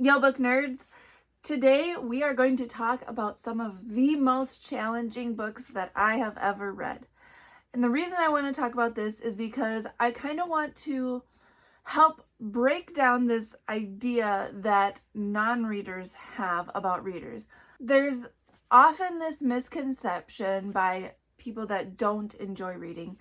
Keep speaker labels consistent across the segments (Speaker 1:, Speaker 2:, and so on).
Speaker 1: Yo, book nerds! Today we are going to talk about some of the most challenging books that I have ever read. And the reason I want to talk about this is because I kind of want to help break down this idea that non-readers have about readers. There's often this misconception by people that don't enjoy reading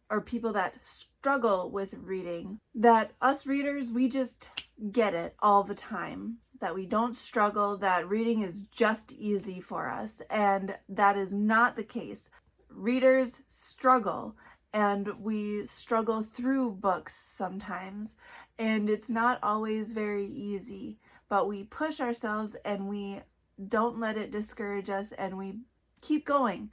Speaker 1: or people that struggle with reading, that us readers, we just get it all the time, that we don't struggle, that reading is just easy for us, and that is not the case. Readers struggle, and we struggle through books sometimes, and it's not always very easy, but we push ourselves and we don't let it discourage us, and we keep going.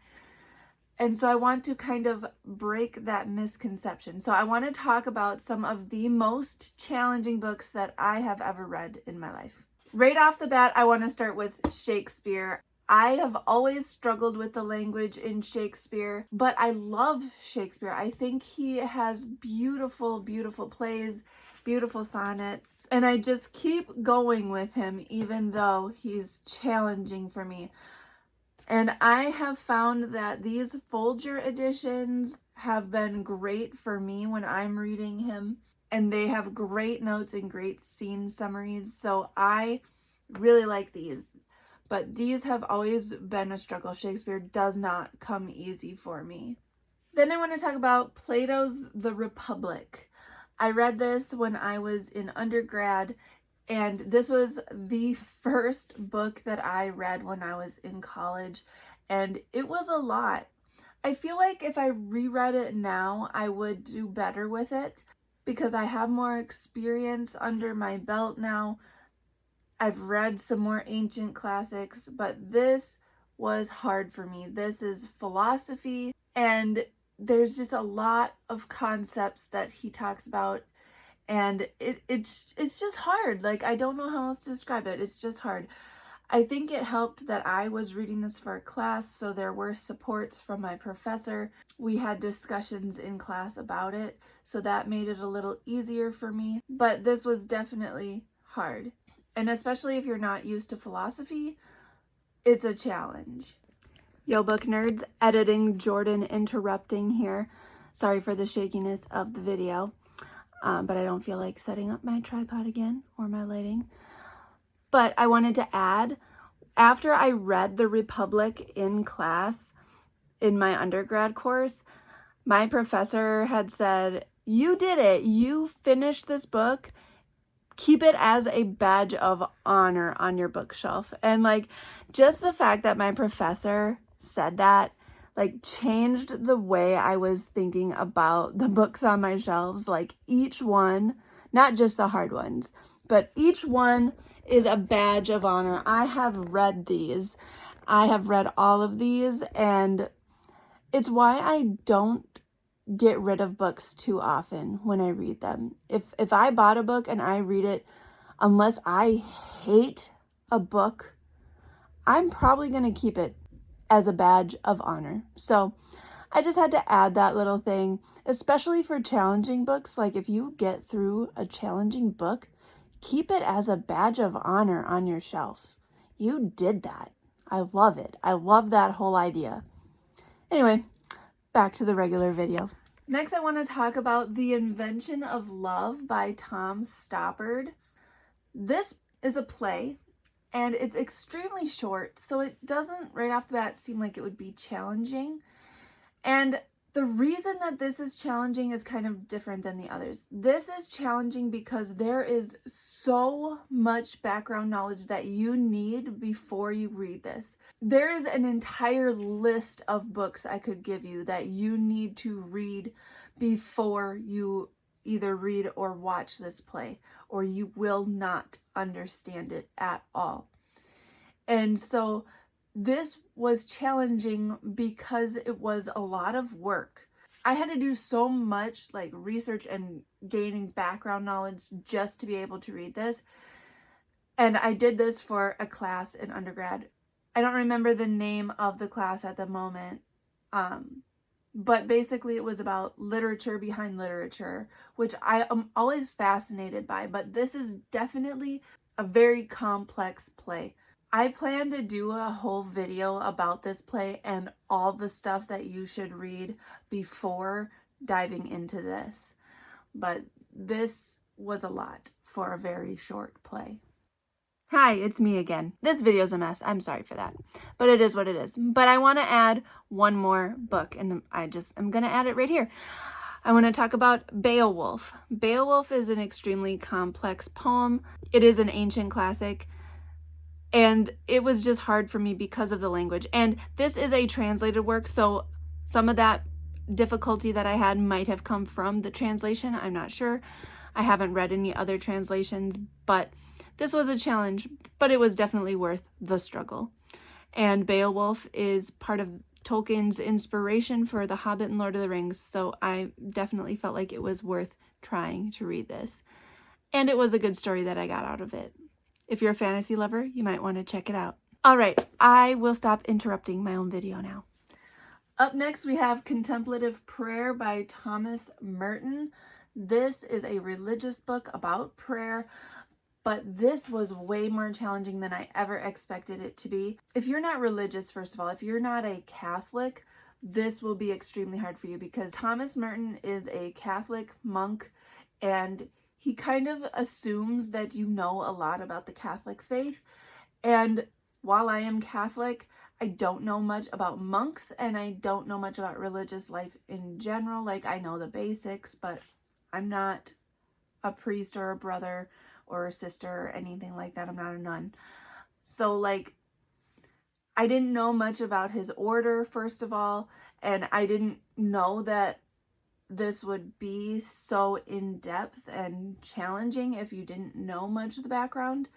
Speaker 1: And so I want to kind of break that misconception. So I want to talk about some of the most challenging books that I have ever read in my life. Right off the bat, I want to start with Shakespeare. I have always struggled with the language in Shakespeare, but I love Shakespeare. I think he has beautiful, beautiful plays, beautiful sonnets, and I just keep going with him even though he's challenging for me. And I have found that these Folger editions have been great for me when I'm reading him, and they have great notes and great scene summaries, so I really like these. But these have always been a struggle. Shakespeare does not come easy for me. Then I want to talk about Plato's The Republic. I read this when I was in undergrad, and this was the first book that I read when I was in college, and it was a lot. I feel like if I reread it now, I would do better with it because I have more experience under my belt now. I've read some more ancient classics, but this was hard for me. This is philosophy, and there's just a lot of concepts that he talks about, and it's just hard. Like, I don't know how else to describe it. It's just hard. I think it helped that I was reading this for a class, so there were supports from my professor. We had discussions in class about it, so that made it a little easier for me. But this was definitely hard. And especially if you're not used to philosophy, it's a challenge. Yo, book nerds, editing Jordan interrupting here. Sorry for the shakiness of the video, but I don't feel like setting up my tripod again or my lighting. But I wanted to add, after I read The Republic in class in my undergrad course, my professor had said, "You did it. You finished this book. Keep it as a badge of honor on your bookshelf." And like, just the fact that my professor said that like changed the way I was thinking about the books on my shelves. Like, each one, not just the hard ones, but each one is a badge of honor. I have read these. I have read all of these, and it's why I don't get rid of books too often when I read them. If I bought a book and I read it, unless I hate a book, I'm probably going to keep it as a badge of honor. So I just had to add that little thing, especially for challenging books. Like, if you get through a challenging book, keep it as a badge of honor on your shelf. You did that. I love it. I love that whole idea. Anyway, back to the regular video. Next, I want to talk about The Invention of Love by Tom Stoppard. This is a play, and it's extremely short, so it doesn't right off the bat seem like it would be challenging. And the reason that this is challenging is kind of different than the others. This is challenging because there is so much background knowledge that you need before you read this. There is an entire list of books I could give you that you need to read before you either read or watch this play, or you will not understand it at all. And so this was challenging because it was a lot of work. I had to do so much like research and gaining background knowledge just to be able to read this. And I did this for a class in undergrad. I don't remember the name of the class at the moment. But basically it was about literature behind literature, which I am always fascinated by. But this is definitely a very complex play. I plan to do a whole video about this play and all the stuff that you should read before diving into this. But this was a lot for a very short play. Hi, it's me again. This video's a mess. I'm sorry for that. But it is what it is. But I want to add one more book, and I'm going to add it right here. I want to talk about Beowulf. Beowulf is an extremely complex poem. It is an ancient classic, and it was just hard for me because of the language. And this is a translated work, so some of that difficulty that I had might have come from the translation. I'm not sure. I haven't read any other translations, but this was a challenge, but it was definitely worth the struggle. And Beowulf is part of Tolkien's inspiration for The Hobbit and Lord of the Rings, so I definitely felt like it was worth trying to read this. And it was a good story that I got out of it. If you're a fantasy lover, you might want to check it out. All right, I will stop interrupting my own video now. Up next, we have Contemplative Prayer by Thomas Merton. This is a religious book about prayer, but this was way more challenging than I ever expected it to be. If you're not religious, first of all, if you're not a Catholic, this will be extremely hard for you because Thomas Merton is a Catholic monk, and he kind of assumes that you know a lot about the Catholic faith. And while I am Catholic, I don't know much about monks, and I don't know much about religious life in general. Like, I know the basics, but I'm not a priest or a brother or a sister or anything like that. I'm not a nun. So, like, I didn't know much about his order, first of all, and I didn't know that this would be so in-depth and challenging if you didn't know much of the background.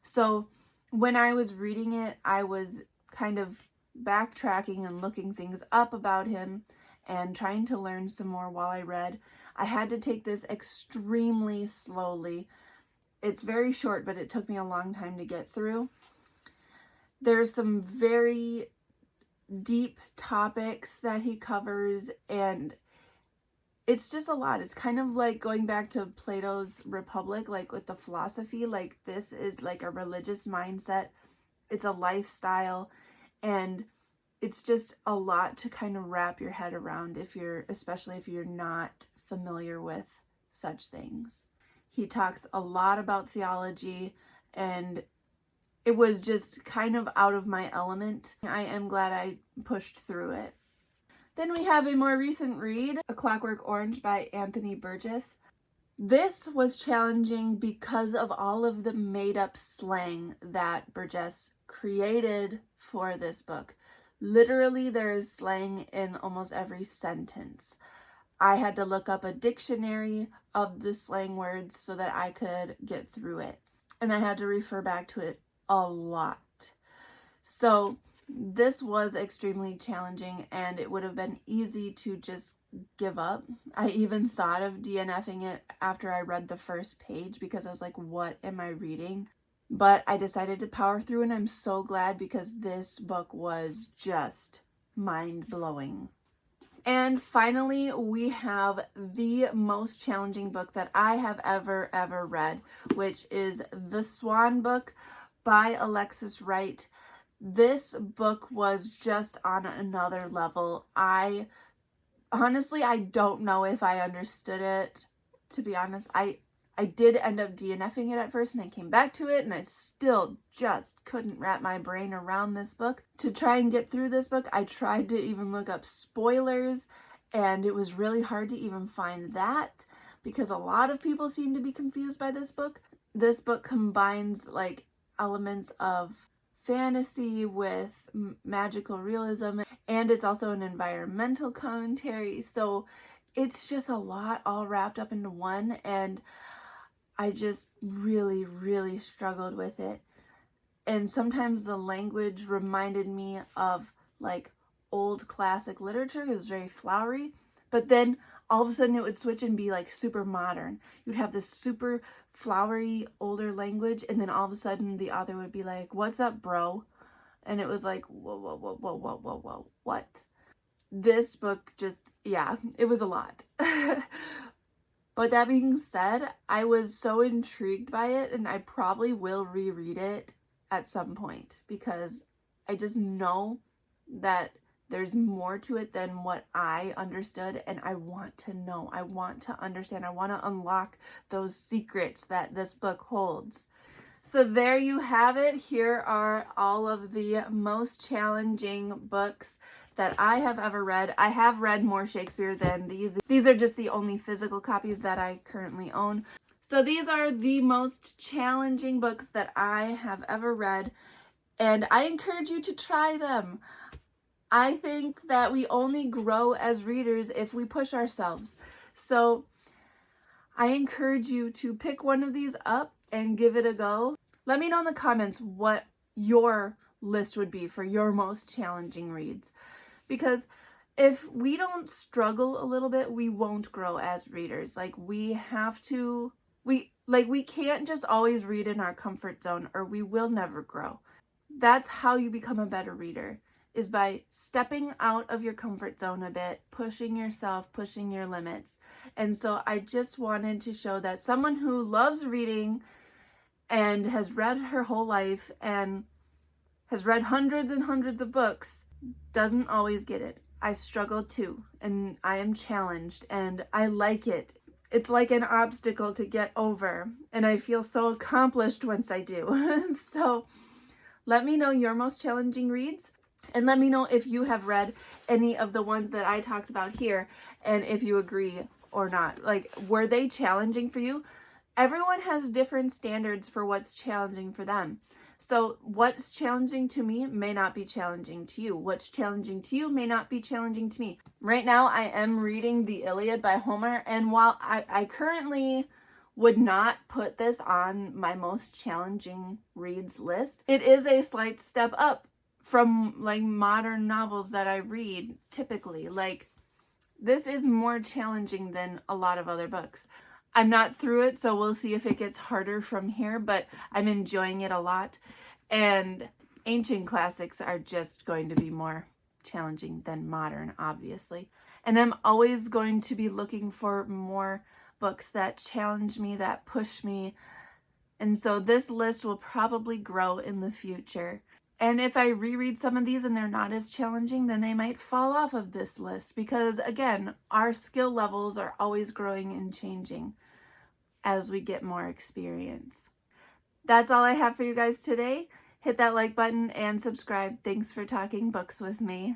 Speaker 1: So when I was reading it, I was kind of backtracking and looking things up about him and trying to learn some more while I read. I had to take this extremely slowly. It's very short, but it took me a long time to get through. There's some very deep topics that he covers, and it's just a lot. It's kind of like going back to Plato's Republic, like with the philosophy. Like, this is like a religious mindset. It's a lifestyle, and it's just a lot to kind of wrap your head around especially if you're not familiar with such things. He talks a lot about theology, and it was just kind of out of my element. I am glad I pushed through it. Then we have a more recent read, A Clockwork Orange by Anthony Burgess. This was challenging because of all of the made-up slang that Burgess created for this book. Literally, there is slang in almost every sentence. I had to look up a dictionary of the slang words so that I could get through it. And I had to refer back to it a lot. So this was extremely challenging, and it would have been easy to just give up. I even thought of DNFing it after I read the first page because I was like, what am I reading? But I decided to power through, and I'm so glad because this book was just mind-blowing. And finally, we have the most challenging book that I have ever read, which is The Swan Book by Alexis Wright. This book was just on another level. I don't know if I understood it, to be honest. I did end up DNFing it at first, and I came back to it, and I still just couldn't wrap my brain around this book. To try and get through this book, I tried to even look up spoilers, and it was really hard to even find that because a lot of people seem to be confused by this book. This book combines like elements of fantasy with magical realism, and it's also an environmental commentary, so it's just a lot all wrapped up into one, and I just really struggled with it. And sometimes the language reminded me of like old classic literature. It was very flowery, but then all of a sudden it would switch and be like super modern. You'd have this super flowery older language, and then all of a sudden the author would be like, "What's up, bro?" And it was like, whoa, what? This book just, yeah, it was a lot. But that being said, I was so intrigued by it, and I probably will reread it at some point because I just know that there's more to it than what I understood, and I want to know. I want to understand. I want to unlock those secrets that this book holds. So there you have it. Here are all of the most challenging books that I have ever read. I have read more Shakespeare than these. These are just the only physical copies that I currently own. So these are the most challenging books that I have ever read, and I encourage you to try them. I think that we only grow as readers if we push ourselves. So I encourage you to pick one of these up and give it a go. Let me know in the comments what your list would be for your most challenging reads. Because if we don't struggle a little bit, we won't grow as readers. Like we can't just always read in our comfort zone or we will never grow. That's how you become a better reader, is by stepping out of your comfort zone a bit, pushing yourself, pushing your limits. And so I just wanted to show that someone who loves reading and has read her whole life and has read hundreds and hundreds of books doesn't always get it. I struggle too, and I am challenged, and I like it. It's like an obstacle to get over, and I feel so accomplished once I do. So let me know your most challenging reads. And let me know if you have read any of the ones that I talked about here and if you agree or not. Like, were they challenging for you? Everyone has different standards for what's challenging for them. So what's challenging to me may not be challenging to you. What's challenging to you may not be challenging to me. Right now, I am reading the Iliad by Homer, and while I currently would not put this on my most challenging reads list, it is a slight step up from like modern novels that I read typically. Like, this is more challenging than a lot of other books. I'm not through it, so we'll see if it gets harder from here, but I'm enjoying it a lot. And ancient classics are just going to be more challenging than modern, obviously. And I'm always going to be looking for more books that challenge me, that push me. And so this list will probably grow in the future. And if I reread some of these and they're not as challenging, then they might fall off of this list because, again, our skill levels are always growing and changing as we get more experience. That's all I have for you guys today. Hit that like button and subscribe. Thanks for talking books with me.